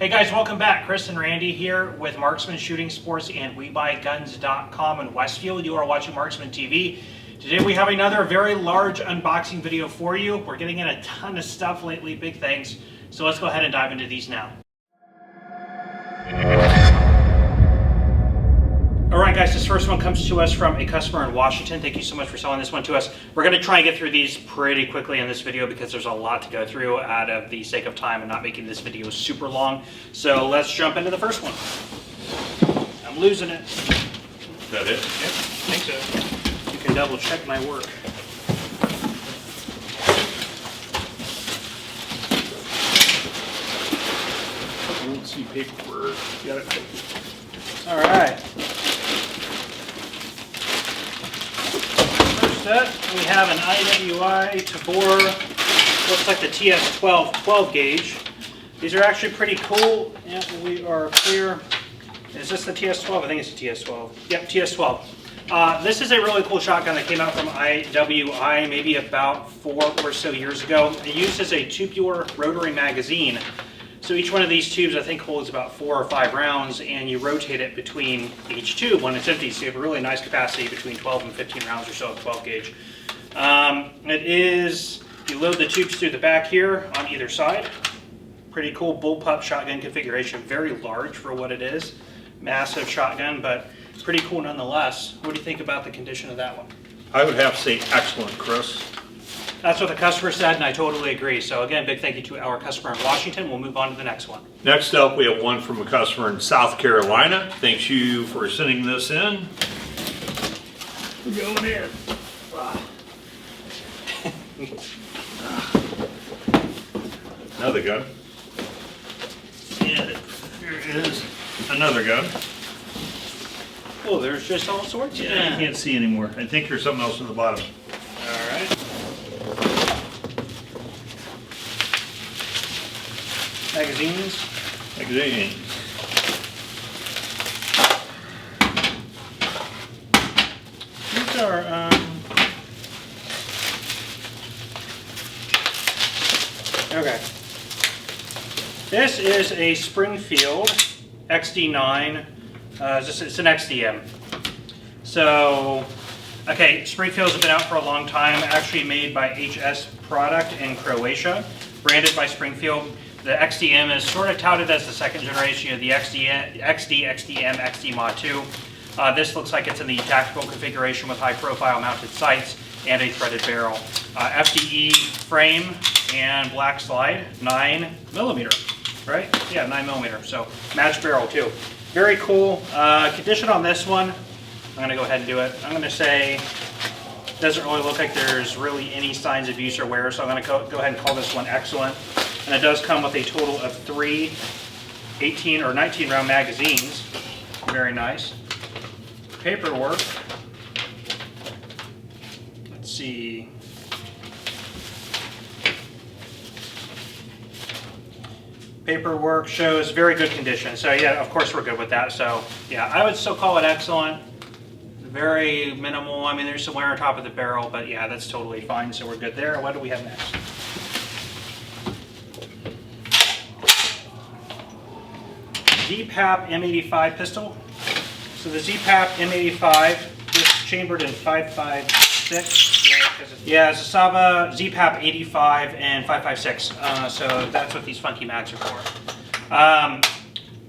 Hey guys, welcome back. Chris and Randy here with Marksman Shooting Sports and WeBuyGuns.com in Westfield. You are watching Marksman TV. Today we have another very large unboxing video for you. We're getting in a ton of stuff lately, big things. So let's go ahead and dive into these now. Alright guys, this first one comes to us from a customer in Washington. Thank you so much for selling this one to us. We're going to try and get through these pretty quickly in this video because there's a lot to go through out of the sake of time and not making this video super long. So let's jump into the first one. I'm losing it. Is that it? Yep, I think so. You can double check my work. I don't see paperwork. Got it. Alright. Up, we have an IWI Tavor, looks like the TS12 12 gauge. These are actually pretty cool. Yeah, we are clear. Is this the TS12? I think it's the TS12. Yep, TS12. This is a really cool shotgun that came out from IWI maybe about 4 or so years ago. It uses a tubular rotary magazine. So each one of these tubes I think holds about 4 or 5 rounds, and you rotate it between each tube when it's empty. So you have a really nice capacity between 12 and 15 rounds or so of 12 gauge. You load the tubes through the back here on either side. Pretty cool bullpup shotgun configuration, very large for what it is. Massive shotgun, but pretty cool nonetheless. What do you think about the condition of that one? I would have to say excellent, Chris. That's what the customer said, and I totally agree. So again, big thank you to our customer in Washington. We'll move on to the next one. Next up, we have one from a customer in South Carolina. Thanks you for sending this in. We're going in. Another gun. And here is another gun. Oh, there's just all sorts of Yeah, you can't see anymore. I think there's something else in the bottom. All right. Magazines. Magazines. These are, okay. This is a Springfield XD9. It's an XDM. So, okay, Springfield's been out for a long time, actually made by HS Product in Croatia, branded by Springfield. The XDM is sort of touted as the second generation of the XD, XDM, XD Mod 2. This looks like it's in the tactical configuration with high profile mounted sights and a threaded barrel. FDE frame and black slide, 9mm, right? Yeah, 9mm, so matched barrel too. Very cool. Condition on this one, I'm gonna go ahead and do it. I'm gonna say, doesn't really look like there's really any signs of use or wear, so I'm gonna go ahead and call this one excellent. And it does come with a total of 3 18 or 19 round magazines. Very nice. Paperwork. Let's see. Paperwork shows very good condition. So yeah, of course we're good with that. So yeah, I would still call it excellent. Very minimal. I mean, there's some wear on top of the barrel, but yeah, that's totally fine. So we're good there. What do we have next? ZPAP M85 pistol. So the ZPAP M85 is chambered in 5.56. Yeah, Zastava ZPAP 85 and 5.56. So that's what these funky mags are for.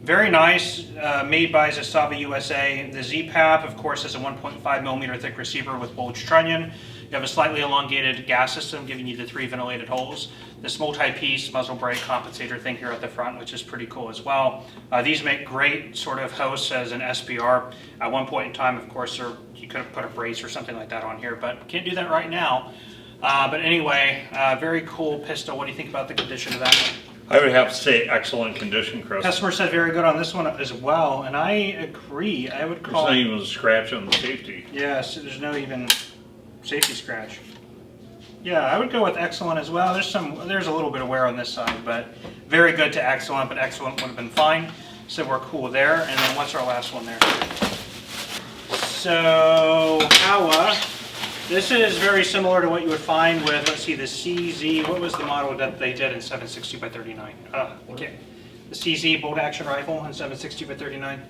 Very nice, made by Zastava USA. The ZPAP, of course, has a 1.5mm thick receiver with bulged trunnion. You have a slightly elongated gas system giving you the 3 ventilated holes. This multi-piece muzzle brake compensator thing here at the front, which is pretty cool as well. These make great sort of hosts as an SPR. At one point in time, of course, you could have put a brace or something like that on here, but can't do that right now. But anyway, very cool pistol. What do you think about the condition of that one? I would have to say excellent condition, Chris. Customer said very good on this one as well, and I agree. I would call There's not even a scratch on the safety. Yes, there's no even safety scratch. Yeah, I would go with excellent as well. There's a little bit of wear on this side, but very good to excellent, but excellent would have been fine. So we're cool there. And then what's our last one there? So Howa, this is very similar to what you would find with, let's see, the CZ. What was the model that they did in 7.62 by 39? Okay. The CZ bolt action rifle on 7.62 by 39.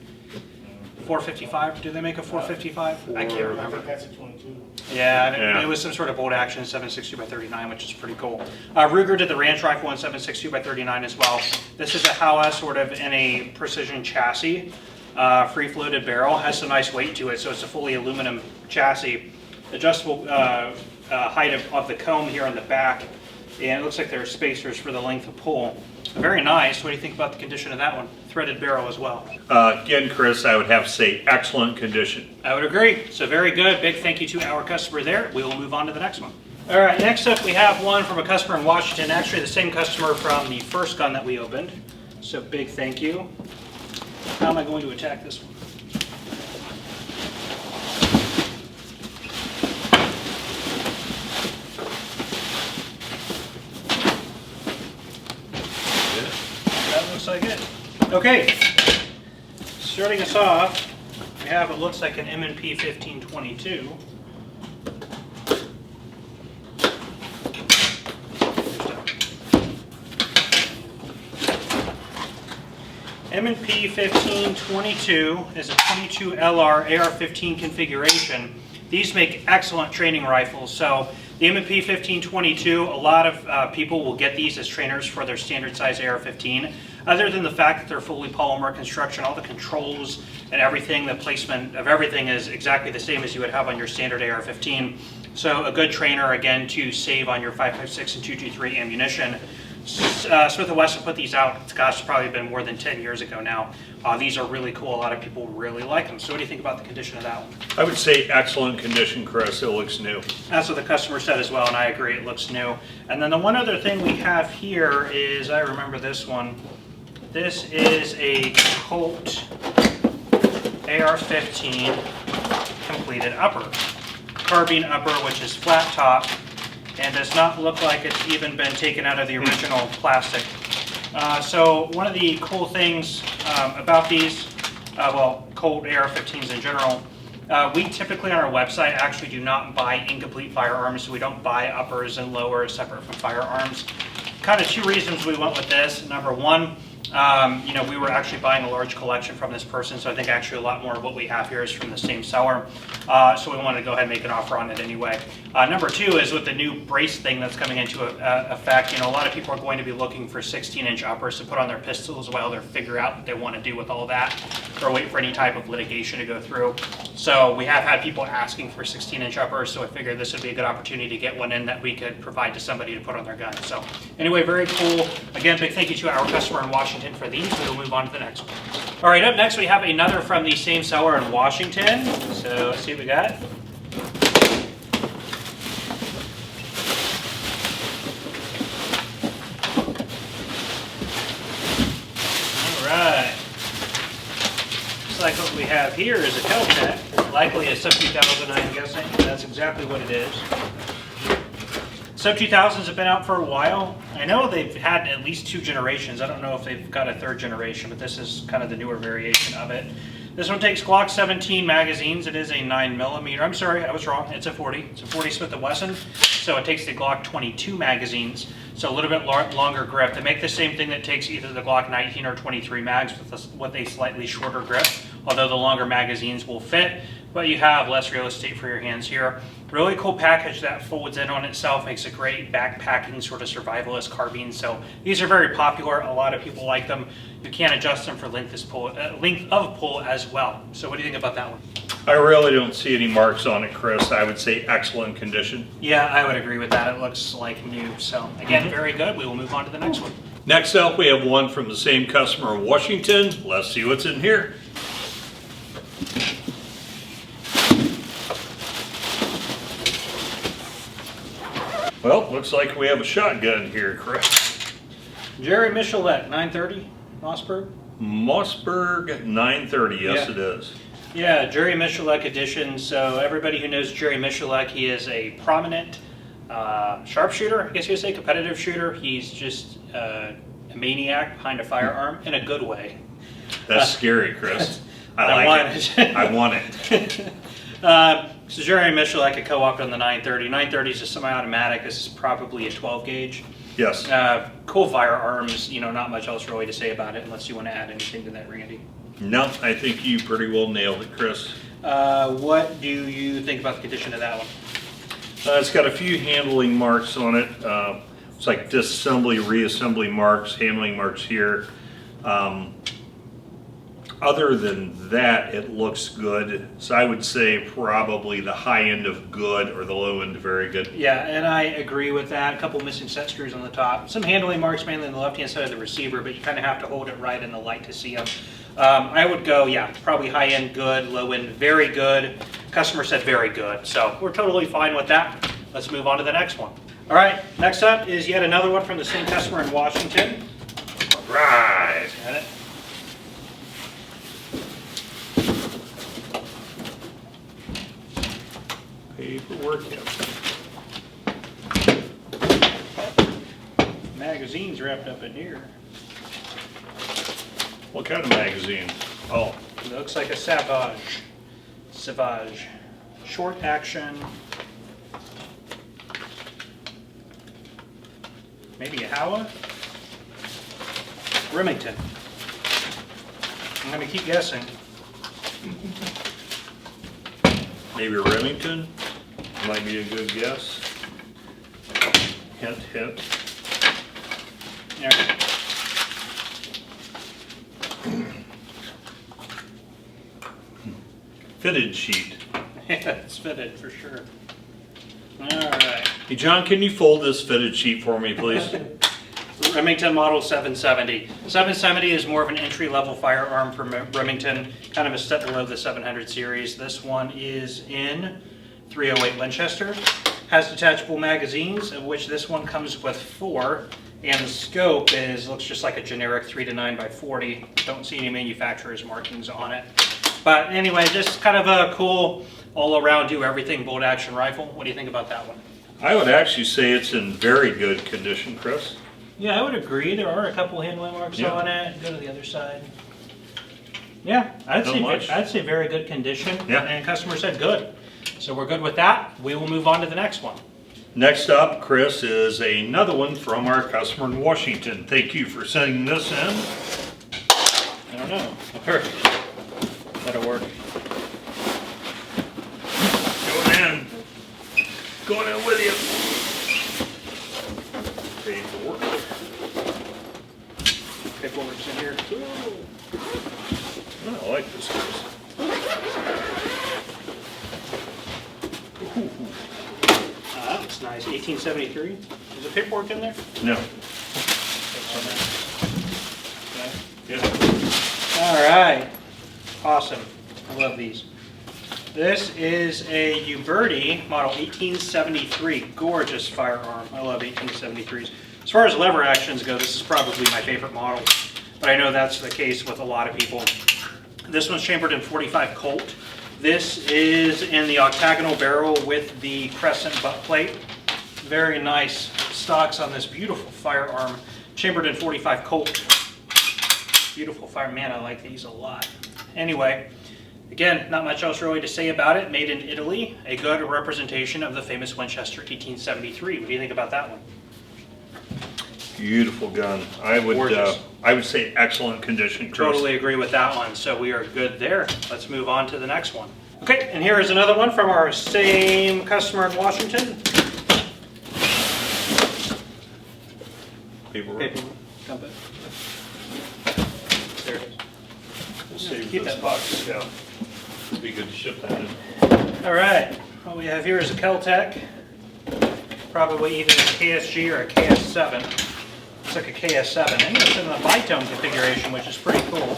455. Do they make a 455? I can't I remember. think that's a 22. Yeah, Yeah. it was some sort of bolt action 7.62 by 39, which is pretty cool. Ruger did the Ranch rifle in 7.62 by 39 as well. This is a Howa sort of in a precision chassis, free floated barrel. Has some nice weight to it, so it's a fully aluminum chassis. Adjustable height of the comb here on the back, and it looks like there are spacers for the length of pull. Very nice. What do you think about the condition of that one? Threaded barrel as well. Again, Chris, I would have to say excellent condition. I would agree. So very good. Big thank you to our customer there. We will move on to the next one. All right, next up we have one from a customer in Washington. Actually, the same customer from the first gun that we opened. So big thank you. How am I going to attack this one? That looks like it. Okay, starting us off, we have what looks like an M&P 1522. M&P 1522 is a 22 LR AR-15 configuration. These make excellent training rifles. So the M&P 1522, a lot of people will get these as trainers for their standard size AR-15. Other than the fact that they're fully polymer construction, all the controls and everything, the placement of everything is exactly the same as you would have on your standard AR-15. So a good trainer, again, to save on your 5.56 and 223 ammunition. Smith & Wesson put these out, gosh, it's probably been more than 10 years ago now. These are really cool. A lot of people really like them. So what do you think about the condition of that one? I would say excellent condition, Chris. It looks new. That's what the customer said as well, and I agree, it looks new. And then the one other thing we have here is, I remember this one. This is a Colt AR-15 completed upper. Carbine upper, which is flat top, and does not look like it's even been taken out of the original plastic. So one of the cool things about these, well, Colt AR-15s in general, we typically on our website actually do not buy incomplete firearms, so we don't buy uppers and lowers separate from firearms. Kind of two reasons we went with this. Number one, we were actually buying a large collection from this person, so I think actually a lot more of what we have here is from the same seller. So we wanted to go ahead and make an offer on it anyway. Number two is with the new brace thing that's coming into effect, a lot of people are going to be looking for 16-inch uppers to put on their pistols while they figure out what they want to do with all that, or wait for any type of litigation to go through. So we have had people asking for 16-inch uppers, so I figured this would be a good opportunity to get one in that we could provide to somebody to put on their gun. So anyway, very cool. Again, big thank you to our customer in Washington for these. We'll move on to the next one. All right, up next we have another from the same seller in Washington. So let's see what we got. All right. Looks like what we have here is a Kel-Tec, likely a sub 2000, I'm guessing. That's exactly what it is. Sub 2000s have been out for a while. I know they've had at least 2 generations. I don't know if they've got a 3rd generation, but this is kind of the newer variation of it. This one takes Glock 17 magazines. It is a 9mm. I'm sorry, I was wrong. It's a 40. It's a 40 Smith & Wesson. So it takes the Glock 22 magazines. So a little bit longer grip. They make the same thing that takes either the Glock 19 or 23 mags with a slightly shorter grip, although the longer magazines will fit, but you have less real estate for your hands here. Really cool package that folds in on itself, makes a great backpacking sort of survivalist carbine. So these are very popular. A lot of people like them. You can adjust them for length of pull as well. So what do you think about that one? I really don't see any marks on it, Chris. I would say excellent condition. Yeah, I would agree with that. It looks like new. So again, very good. We will move on to the next one. Next up, we have one from the same customer in Washington. Let's see what's in here. Well, looks like we have a shotgun here, Chris. Jerry Miculek, 930, Mossberg. Mossberg 930, yes Yeah. it is. Yeah, Jerry Miculek edition. So everybody who knows Jerry Miculek, he is a prominent sharpshooter, I guess you could say, competitive shooter. He's just a maniac behind a firearm in a good way. That's scary, Chris. I like it. I want it. So Jerry Miculek, a co-op on the 930. 930 is a semi-automatic. This is probably a 12 gauge. Yes. Cool firearms, you know, not much else really to say about it unless you want to add anything to that, Randy. No, I think you pretty well nailed it, Chris. What do you think about the condition of that one? It's got a few handling marks on it. It's like disassembly, reassembly marks, handling marks here. Other than that, it looks good. So I would say probably the high end of good or the low end of very good. Yeah, and I agree with that. A couple missing set screws on the top. Some handling marks mainly on the left-hand side of the receiver, but you kind of have to hold it right in the light to see them. I would go, yeah, probably high end good, low end very good. Customer said very good, so we're totally fine with that. Let's move on to the next one. All right, next up is yet another one from the same customer in Washington. All right. Got it. Paperwork, yep. Magazine's wrapped up in here. What kind of magazine? Oh, It looks like a Savage. Short action. Maybe a Howa? Remington. I'm gonna keep guessing. maybe Remington might be a good guess. Hint, hint. There. Fitted sheet. Yeah, it's fitted for sure. All right. Hey John, can you fold this fitted sheet for me, please? Remington model 770. 770 is more of an entry-level firearm from Remington, kind of a step below the 700 series. This one is in 308 Winchester. Has detachable magazines, of which this one comes with 4, and the scope looks just like a generic 3 to 9 by 40. Don't see any manufacturer's markings on it. But anyway, just kind of a cool all-around do-everything bolt-action rifle. What do you think about that one? I would actually say it's in very good condition, Chris. Yeah, I would agree. There are a couple handling marks on it. Go to the other side. Yeah, I'd say very good condition. Yeah. And customer said good. So we're good with that. We will move on to the next one. Next up, Chris, is another one from our customer in Washington. Thank you for sending this in. I don't know. That'll work. Going in with you. Paperwork. Paperwork's in here too. I like this, Chris. That looks nice. 1873. Is there paperwork in there? No. Okay. Yeah. All right. Awesome. I love these. This is a Uberti model 1873. Gorgeous firearm. I love 1873s. As far as lever actions go, this is probably my favorite model, but I know that's the case with a lot of people. This one's chambered in 45 Colt. This is in the octagonal barrel with the crescent butt plate. Very nice stocks on this beautiful firearm. Chambered in 45 Colt. Beautiful fire. Man, I like these a lot. Anyway, again, not much else really to say about it. Made in Italy, a good representation of the famous Winchester 1873. What do you think about that one? Beautiful gun. I would say excellent condition, Chris. Totally agree with that one. So we are good there. Let's move on to the next one. Okay, and here is another one from our same customer in Washington. Paperwork. Dump it. There it is. We'll save Keep this that box. Yeah. It'd be good to ship that in. All right, what we have here is a Kel-Tec, probably either a KSG or a KS7. It's like a KS7. I think it's in the bitone configuration, which is pretty cool.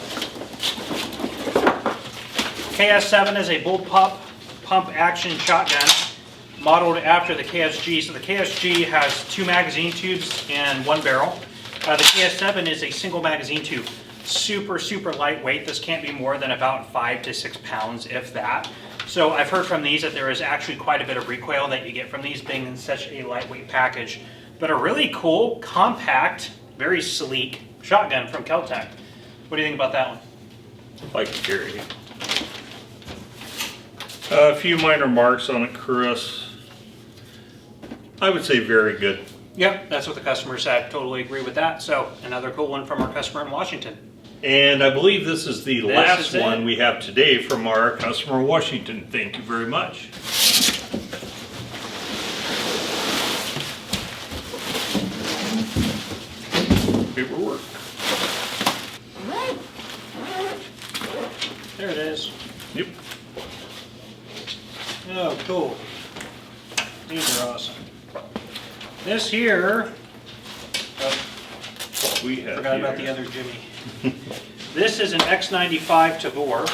KS7 is a bullpup pump action shotgun modeled after the KSG. So the KSG has 2 magazine tubes and 1 barrel. The KS7 is a single magazine tube. Super, super lightweight. This can't be more than about 5 to 6 pounds, if that. So I've heard from these that there is actually quite a bit of recoil that you get from these being in such a lightweight package. But a really cool, compact, very sleek shotgun from Kel-Tec. What do you think about that one? Like to carry. A few minor marks on it, Chris. I would say very good. Yep, that's what the customer said. Totally agree with that. So another cool one from our customer in Washington. And I believe this is the last is one it. we have today from our customer in Washington. Thank you very much. Paperwork. There it is. Yep. Oh, cool. These are awesome. This here, We have forgot about the other Jimmy. This is an X95 Tavor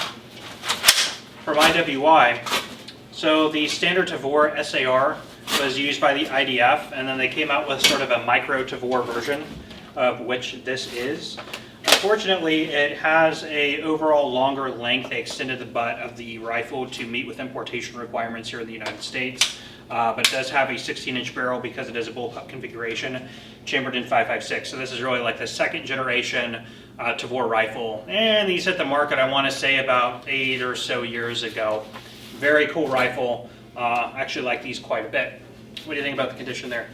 from IWI. So the standard Tavor SAR was used by the IDF, and then they came out with sort of a micro Tavor version of which this is. Unfortunately, it has a overall longer length. They extended the butt of the rifle to meet with importation requirements here in the United States. But it does have a 16-inch barrel because it is a bullpup configuration, chambered in 5.56. So this is really like the second generation Tavor rifle. And these hit the market, I want to say, about 8 or so years ago. Very cool rifle. I actually like these quite a bit. What do you think about the condition there?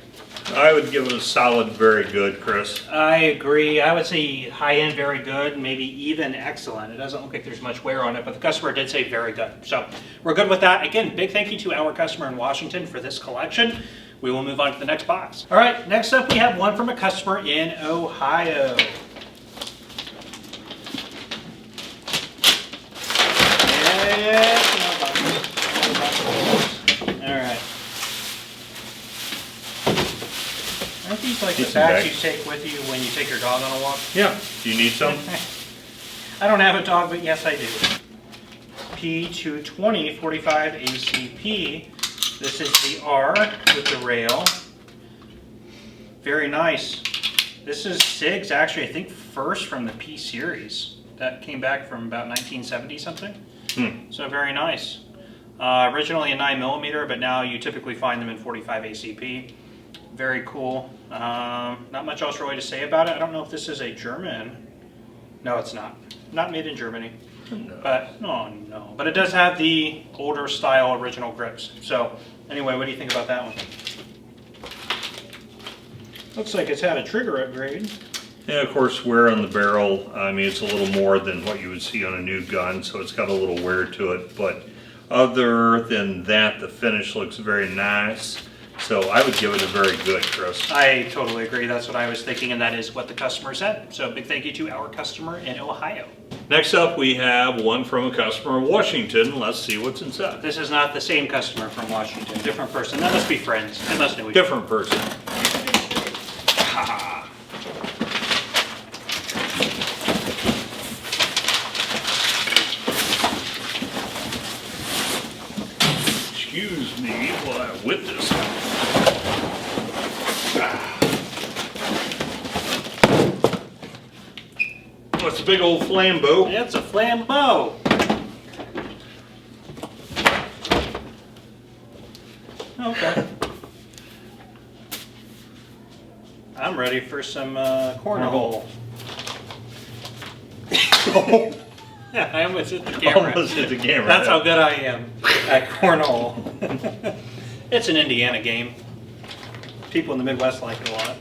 I would give it a solid very good, Chris. I agree. I would say high-end very good, maybe even excellent. It doesn't look like there's much wear on it, but the customer did say very good. So we're good with that. Again, big thank you to our customer in Washington for this collection. We will move on to the next box. All right, next up we have one from a customer in Ohio. All right. Aren't these like the bags you take with you when you take your dog on a walk? Yeah. Do you need some? I don't have a dog, but yes, I do. P220 45 ACP. This is the R with the rail. Very nice. This is Sig's actually, I think, first from the P series. That came back from about 1970 something. So very nice. Originally a 9mm, but now you typically find them in 45 ACP. Very cool. Not much else really to say about it. I don't know if this is a German. No, it's not. Not made in Germany. No. But, oh no. But it does have the older style original grips. So, anyway, what do you think about that one? Looks like it's had a trigger upgrade. Yeah, of course, wear on the barrel. I mean, it's a little more than what you would see on a new gun, so it's got a little wear to it. But other than that, the finish looks very nice. So I would give it a very good, Chris. I totally agree. That's what I was thinking, and that is what the customer said. So big thank you to our customer in Ohio. Next up, we have one from a customer in Washington. Let's see what's inside. This is not the same customer from Washington. Different person. That must be friends. They must know each other. Different person. Ha. Excuse me while I whip this out. Oh, it's a big old flambeau. It's a flambeau. Okay. I'm ready for some cornhole. I almost hit the camera. Almost hit the camera. That's how good I am at cornhole. It's an Indiana game. People in the Midwest like it a lot.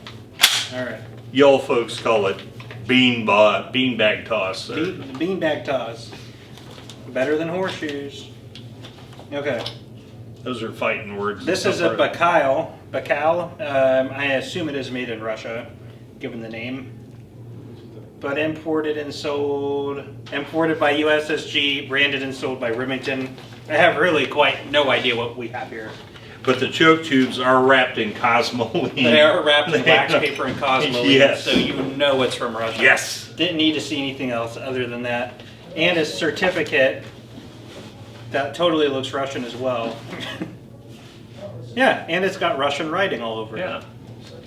All right. Y'all folks call it beanbag toss. Beanbag toss. Better than horseshoes. Okay. Those are fighting words. This is a Bacal. I assume it is made in Russia, given the name. But imported and sold. Imported by USSG, branded and sold by Remington. I have really quite no idea what we have here. But the choke tubes are wrapped in cosmoline. They are wrapped in wax paper and cosmoline, Yes. so you know it's from Russia. Yes. Didn't need to see anything else other than that. And a certificate that totally looks Russian as well. Yeah, and it's got Russian writing all over it. Yeah.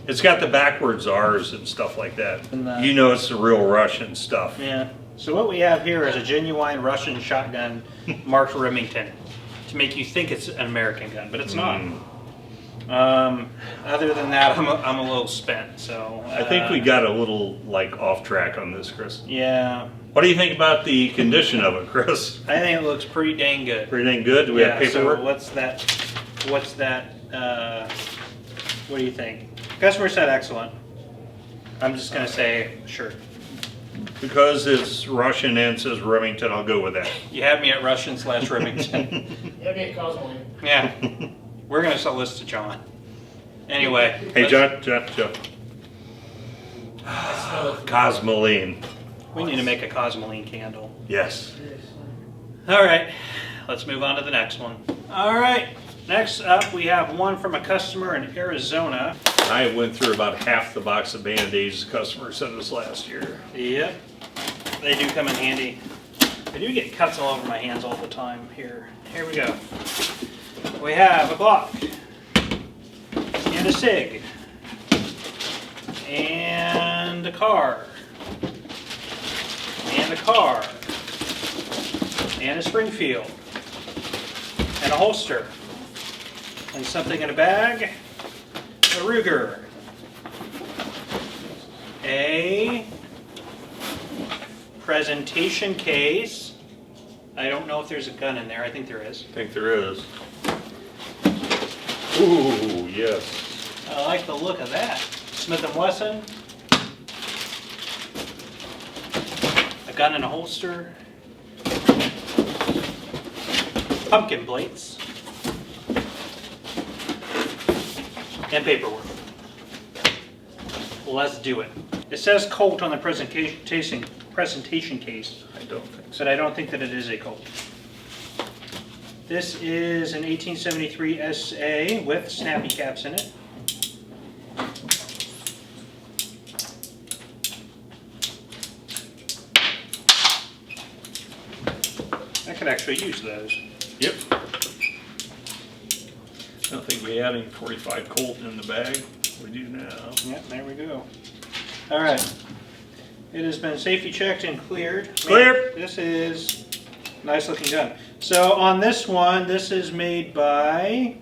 It's got the backwards R's and stuff like that. And You know it's the real Russian stuff. Yeah. So what we have here is a genuine Russian shotgun marked Remington to make you think it's an American gun, but it's not. Other than that, I'm a little spent. So I think we got a little like off track on this, Chris. Yeah. What do you think about the condition of it, Chris? I think it looks pretty dang good. Pretty dang good. Do we have paperwork? So what's that? What do you think? Customer said excellent. I'm just gonna say sure. Because it's Russian and says Remington, I'll go with that. You had me at Russian/Remington. Yeah, me at Cosmoline. Yeah, we're gonna sell this to John. Anyway. Hey, John. I smell it. Cosmoline. We need to make a Cosmoline candle. Yes. All right, let's move on to the next one. All right, next up we have one from a customer in Arizona. I went through about half the box of Band-Aids the customer sent us last year. Yep, they do come in handy. I do get cuts all over my hands all the time here. Here we go. We have a Glock and a Sig and a car and a car and a Springfield and a holster and something in a bag, a Ruger, a presentation case. I don't know if there's a gun in there. I think there is. I think there is. Ooh, yes. I like the look of that. Smith & Wesson. A gun in a holster. Pumpkin plates. And paperwork. Let's do it. It says Colt on the presentation case. I don't think so. But I don't think that it is a Colt. This is an 1873 SA with snappy caps in it. I could actually use those. Yep. I don't think we had any 45 Colt in the bag. We do now. Yep, there we go. All right. It has been safety checked and cleared. Clear. This is a nice looking gun. So on this one, this is made by,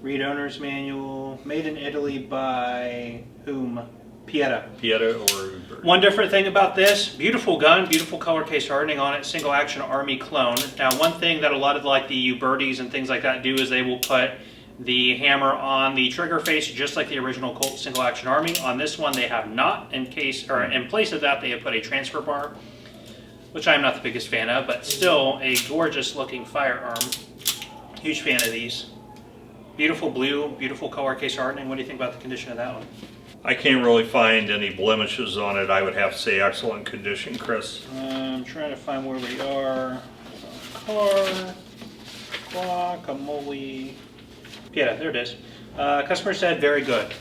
read owner's manual, made in Italy by whom? Pieta. Pieta or Uberti. One different thing about this, beautiful gun, beautiful color case hardening on it, single action Army clone. Now one thing that a lot of like the Ubertis and things like that do is they will put the hammer on the trigger face just like the original Colt single action Army. On this one they have not. In place of that they have put a transfer bar, which I'm not the biggest fan of, but still a gorgeous looking firearm. Huge fan of these. Beautiful blue, beautiful color case hardening. What do you think about the condition of that one? I can't really find any blemishes on it. I would have to say excellent condition, Chris. I'm trying to find where we are. Car, guacamole. Yeah, there it is. Customer said very good.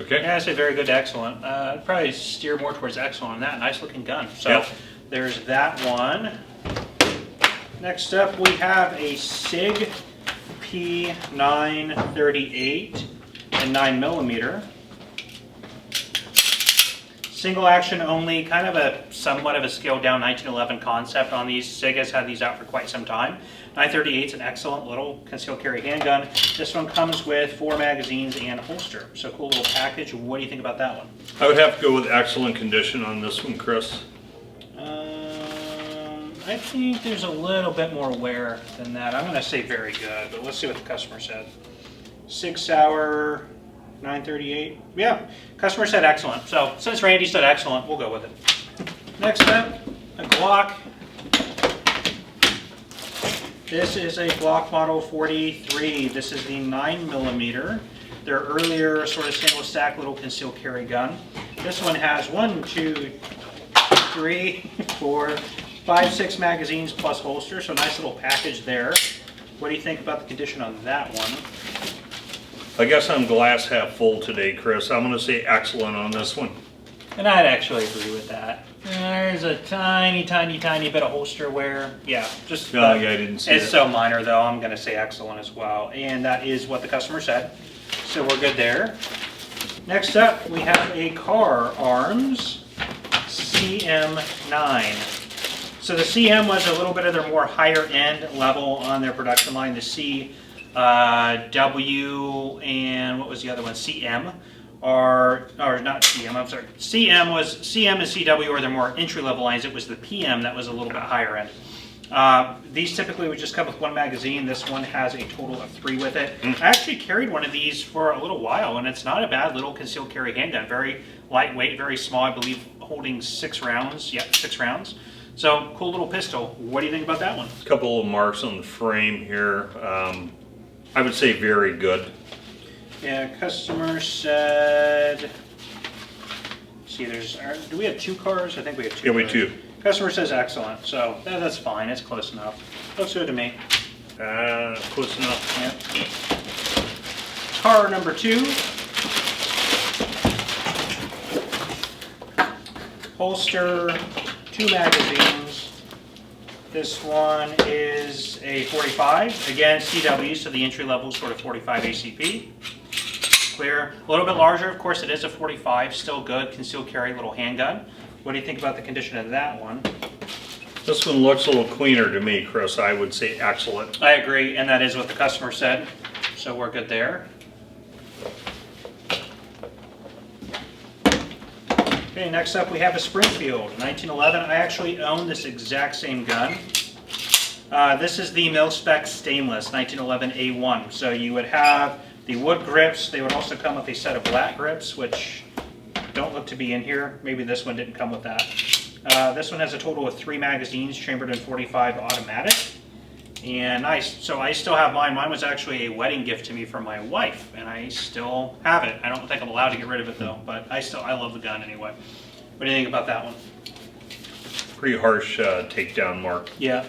Okay. Yeah, I said very good to excellent. I'd probably steer more towards excellent on that. Nice looking gun. So Yep. There's that one. Next up we have a Sig P938 and 9mm. Single action only, kind of a somewhat of a scaled down 1911 concept on these. Sig has had these out for quite some time. 938 is an excellent little concealed carry handgun. This one comes with 4 magazines and holster. So cool little package. What do you think about that one? I would have to go with excellent condition on this one, Chris. I think there's a little bit more wear than that. I'm going to say very good, but let's see what the customer said. Sig Sauer 938. Yeah, customer said excellent. So since Randy said excellent, we'll go with it. Next up, a Glock. This is a Glock Model 43. This is the 9mm. Their earlier sort of single stack little concealed carry gun. This one has 1, 2, 3, 4, 5, 6 magazines plus holster. So nice little package there. What do you think about the condition on that one? I guess I'm glass half full today, Chris. I'm going to say excellent on this one. And I'd actually agree with that. There's a tiny bit of holster wear. Yeah, just. Oh, yeah, I didn't see It's it. so minor though. I'm going to say excellent as well. And that is what the customer said. So we're good there. Next up, we have a Car Arms CM9. So the CM was a little bit of their more higher end level on their production line. The C, W, and what was the other one? CM. Or not CM, I'm sorry. CM and CW are their more entry level lines. It was the PM that was a little bit higher end. These typically would just come with one magazine. This one has a total of 3 with it. I actually carried one of these for a little while, and it's not a bad little concealed carry handgun. Very lightweight, very small, I believe holding 6 rounds. Yeah, 6 rounds. So, cool little pistol. What do you think about that one? A couple of marks on the frame here. I would say very good. Yeah, customer said... See, do we have 2 cars? I think we have 2 Yeah, we cars. do. Customer says excellent, so that's fine. It's close enough. Looks good to me. Close enough. Yeah. Car number 2. Holster, 2 magazines. This one is a 45. Again, CW, so the entry level is sort of 45 ACP. Clear. A little bit larger, of course, it is a 45. Still good. Concealed carry, little handgun. What do you think about the condition of that one? This one looks a little cleaner to me, Chris. I would say excellent. I agree, and that is what the customer said. So we're good there. Okay, next up we have a Springfield 1911. I actually own this exact same gun. This is the mil-spec stainless 1911 A1. So you would have the wood grips. They would also come with a set of black grips, which don't look to be in here. Maybe this one didn't come with that. This one has a total of 3 magazines, chambered in 45 automatic. And nice. So I still have mine. Mine was actually a wedding gift to me from my wife, and I still have it. I don't think I'm allowed to get rid of it though, but I love the gun anyway. What do you think about that one? Pretty harsh takedown mark. Yeah,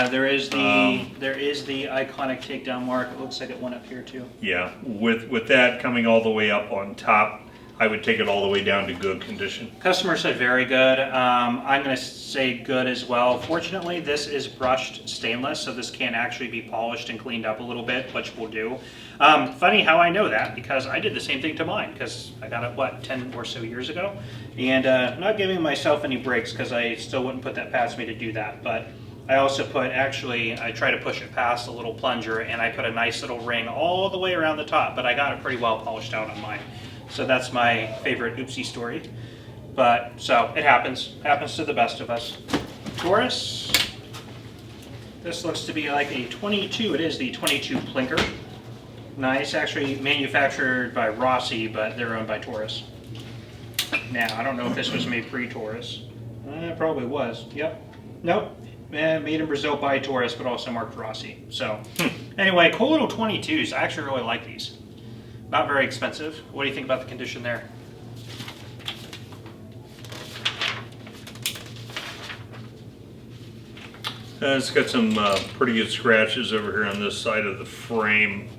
there is the iconic takedown mark. It looks like it went up here too. Yeah, with that coming all the way up on top, I would take it all the way down to good condition. Customer said very good. I'm going to say good as well. Fortunately, this is brushed stainless, so this can actually be polished and cleaned up a little bit, which we'll do. Funny how I know that, because I did the same thing to mine, because I got it, 10 or so years ago? And not giving myself any breaks, because I still wouldn't put that past me to do that. But I also I try to push it past a little plunger, and I put a nice little ring all the way around the top, but I got it pretty well polished out on mine. So that's my favorite oopsie story. But, so, it happens. Happens to the best of us. Taurus. This looks to be like a 22. It is the 22 Plinker. Nice. Actually manufactured by Rossi, but they're owned by Taurus. Now, I don't know if this was made pre-Taurus. It probably was. Yep. Nope. Made in Brazil by Taurus, but also marked Rossi. So, anyway, cool little 22s. I actually really like these. Not very expensive. What do you think about the condition there? It's got some pretty good scratches over here on this side of the frame.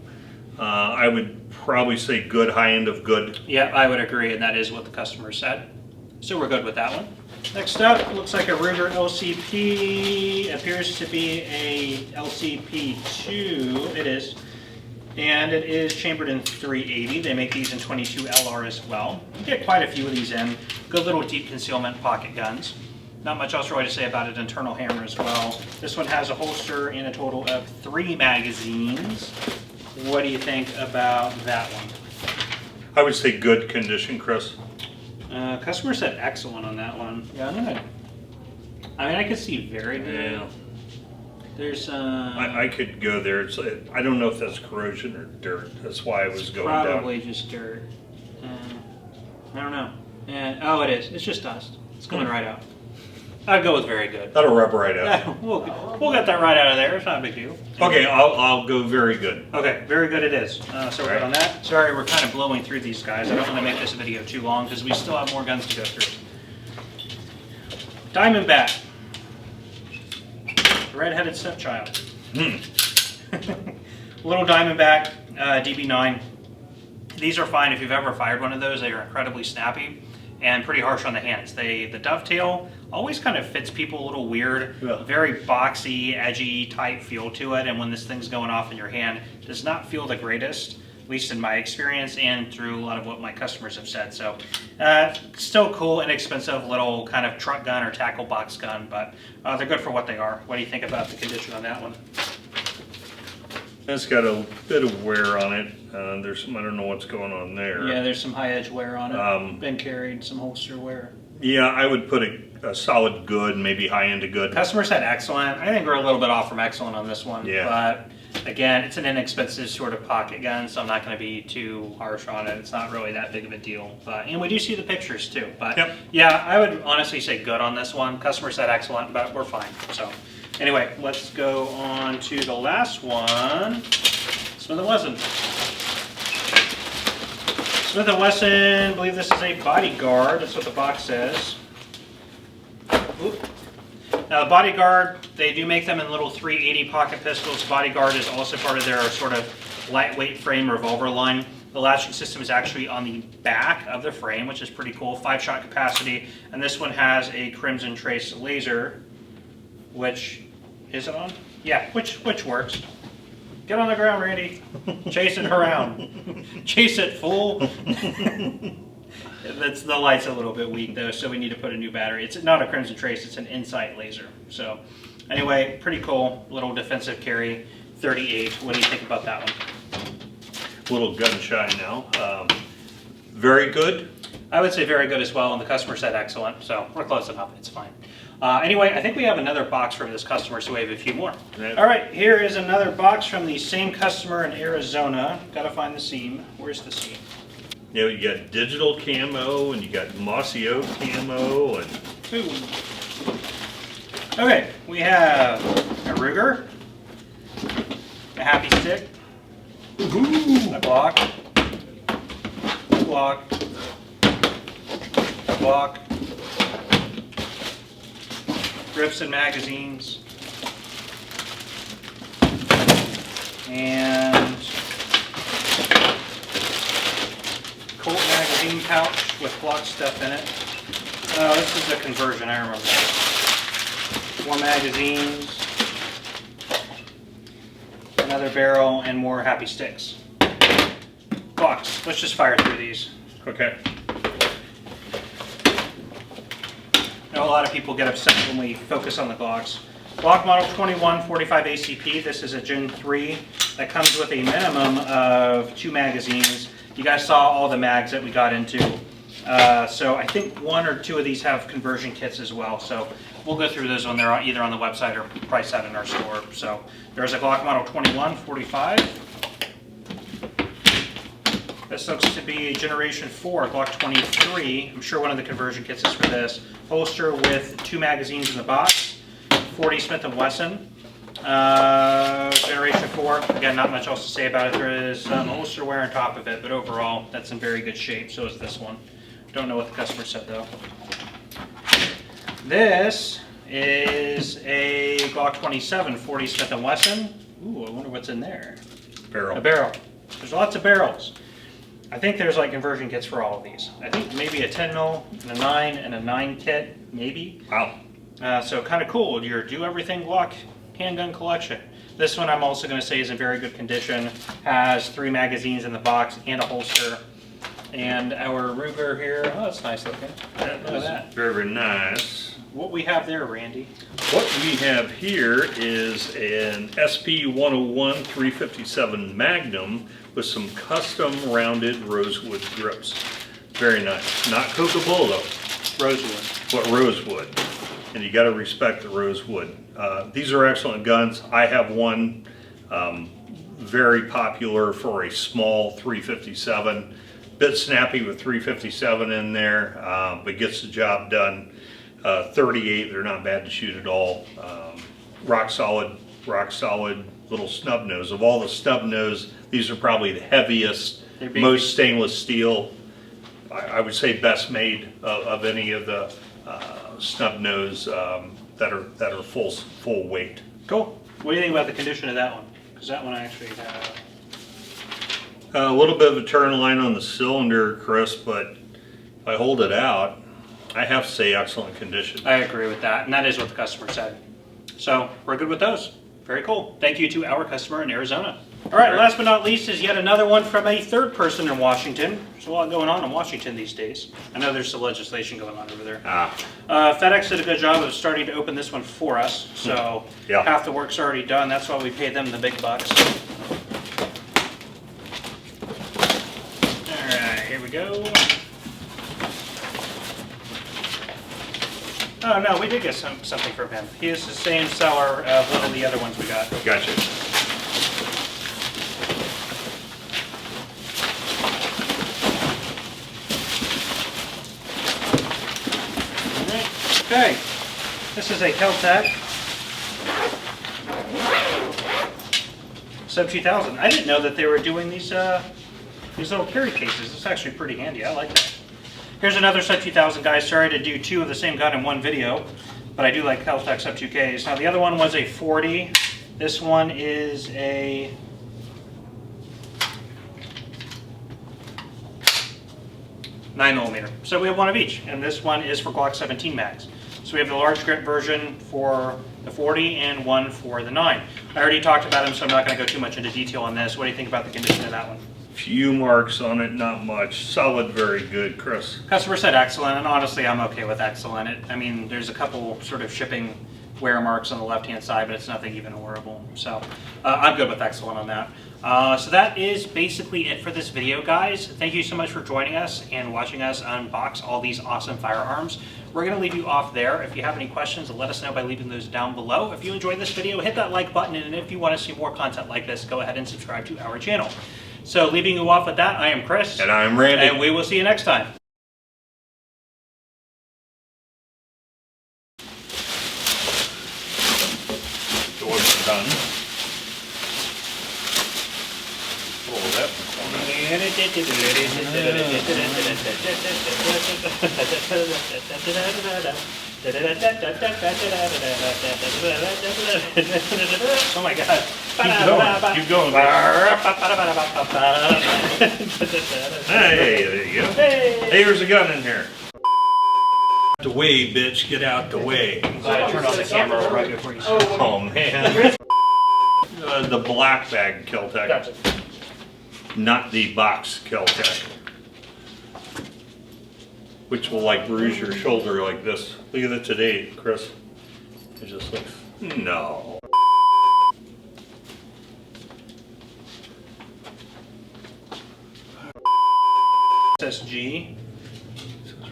I would probably say good, high end of good. Yeah, I would agree, and that is what the customer said. So we're good with that one. Next up, looks like a Ruger LCP. Appears to be a LCP2. It is. And it is chambered in 380. They make these in 22 LR as well. You get quite a few of these in. Good little deep concealment pocket guns. Not much else really to say about it. Internal hammer as well. This one has a holster and a total of 3 magazines. What do you think about that one? I would say good condition, Chris. Customer said excellent on that one. Yeah, I could see very good. Yeah. There's I could go there. I don't know if that's corrosion or dirt. That's why I was going down. probably just dirt. I don't know. Oh, it is. It's just dust. It's coming right out. I'd go with very good. That'll rub right out. We'll get that right out of there. It's not a big deal. Okay, I'll go very good. Okay, very good it is. So we're good on that. Sorry, we're kind of blowing through these guys. I don't want to make this video too long because we still have more guns to go through. Diamondback. Red-headed stepchild. Little Diamondback DB9. These are fine if you've ever fired one of those. They are incredibly snappy and pretty harsh on the hands. The dovetail always kind of fits people a little weird. Yeah. Very boxy, edgy type feel to it, and when this thing's going off in your hand, does not feel the greatest, at least in my experience and through a lot of what my customers have said. So still cool, inexpensive little kind of truck gun or tackle box gun, but they're good for what they are. What do you think about the condition on that one? It's got a bit of wear on it. There's some, I don't know what's going on there. Yeah, there's some high edge wear on it. Been carried, some holster wear. Yeah, I would put it solid good, maybe high end to good. Customer said excellent. I think we're a little bit off from excellent on this one. Yeah. But again, it's an inexpensive sort of pocket gun, so I'm not going to be too harsh on it. It's not really that big of a deal. But and we do see the pictures too. But Yep. yeah, I would honestly say good on this one. Customer said excellent, but we're fine. So anyway, let's go on to the last one. Smith & Wesson. Smith & Wesson, I believe this is a bodyguard. That's what the box says. Oop. Now the bodyguard, they do make them in little 380 pocket pistols. Bodyguard is also part of their sort of lightweight frame revolver line. The latching system is actually on the back of the frame, which is pretty cool. 5-shot capacity, and this one has a Crimson Trace laser, which is it on? Yeah, which works. Get on the ground, Randy. Chase it around. Chase it, fool. The light's a little bit weak though, so we need to put a new battery. It's not a Crimson Trace, it's an Insight laser. So anyway, pretty cool. Little defensive carry, 38. What do you think about that one? Little gun shy now. Very good. I would say very good as well, and the customer said excellent, so we're close enough. It's fine. Anyway, I think we have another box from this customer, so we have a few more. Yeah. All right, here is another box from the same customer in Arizona. Got to find the seam. Where's the seam? You know, you got digital camo and you got mossy oak camo and Ooh. Okay, we have a Ruger, a Happy Stick, a Glock, a Glock, a Glock, grips and magazines, and Colt magazine pouch with Glock stuff in it. Oh, this is a conversion, I remember that. More magazines, another barrel, and more Happy Sticks. Glocks. Let's just fire through these. okay. I know a lot of people get upset when we focus on the Glocks. Glock Model 2145 ACP. This is a Gen 3 that comes with a minimum of 2 magazines. You guys saw all the mags that we got into. So I think 1 or 2 of these have conversion kits as well. So we'll go through those when they're either on the website or priced out in our store. So there's a Glock Model 2145. This looks to be a Generation 4 Glock 23. I'm sure one of the conversion kits is for this. Holster with 2 magazines in the box. 40 Smith & Wesson. Generation 4. Again, not much else to say about it. There is holster wear on top of it, but overall, that's in very good shape. So is this one. Don't know what the customer said though. This is a Glock 27 40 Smith & Wesson. Ooh, I wonder what's in there. Barrel. A barrel. There's lots of barrels. I think there's like conversion kits for all of these. I think maybe a 10 mil and a 9 and a 9 kit, maybe. Wow. So kind of cool. Your do everything Glock handgun collection. This one I'm also going to say is in very good condition. Has 3 magazines in the box and a holster. And our Ruger here. Oh, that's nice looking. That Look at is that. very, very nice. What we have there, Randy? What we have here is an SP-101 357 Magnum with some custom rounded rosewood grips. Very nice. Not Cocobolo, Rosewood. but rosewood. And you got to respect the rosewood. These are excellent guns. I have one, very popular for a small 357. Bit snappy with 357 in there, but gets the job done. 38, they're not bad to shoot at all. Rock solid little snub nose. Of all the snub nose, these are probably the heaviest, most stainless steel. I would say best made of any of the snub nose that are full weight. Cool. What do you think about the condition of that one? Because that one I actually have. A little bit of a turn line on the cylinder, Chris, but if I hold it out, I have to say excellent condition. I agree with that, and that is what the customer said. So we're good with those. Very cool. Thank you to our customer in Arizona. All right, last but not least is yet another one from a third person in Washington. There's a lot going on in Washington these days. I know there's some legislation going on over there. FedEx did a good job of starting to open this one for us, so Yeah. half the work's already done. That's why we paid them the big bucks. All right, here we go. Oh, no, we did get something from him. He is the same seller of one of the other ones we got. Gotcha. Okay, this is a Kel-Tec Sub 2000. I didn't know that they were doing these little carry cases. It's actually pretty handy. I like that. Here's another Sub 2000, guys. Sorry to do two of the same gun in one video, but I do like Kel-Tec Sub 2Ks. Now the other one was a 40. This one is a 9mm. So we have one of each, and this one is for Glock 17 mags. So we have the large grip version for the 40 and one for the 9. I already talked about them, so I'm not going to go too much into detail on this. What do you think about the condition of that one? Few marks on it, not much. Solid, very good, Chris. Customer said excellent, and honestly, I'm okay with excellent. I mean, there's a couple sort of shipping wear marks on the left-hand side, but it's nothing even horrible. So I'm good with excellent on that. So that is basically it for this video, guys. Thank you so much for joining us and watching us unbox all these awesome firearms. We're going to leave you off there. If you have any questions, let us know by leaving those down below. If you enjoyed this video, hit that like button, and if you want to see more content like this, go ahead and subscribe to our channel. So leaving you off with that, I am Chris. And I'm Randy. And we will see you next time. Door's done. Pull that Oh my God. Keep going. Hey, there you go. Hey, here's a gun in here. Out the way, bitch. Get out the way. I'm glad I turned on the camera right before you started. Oh, man. The black bag Kel-Tec. Gotcha. Not the box Kel-Tec. Which will like bruise your shoulder like this. Look at it today, Chris. It just looks, no. SSG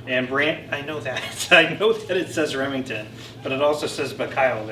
and brand. I know that. I know that it says Remington, but it also says Miculek there.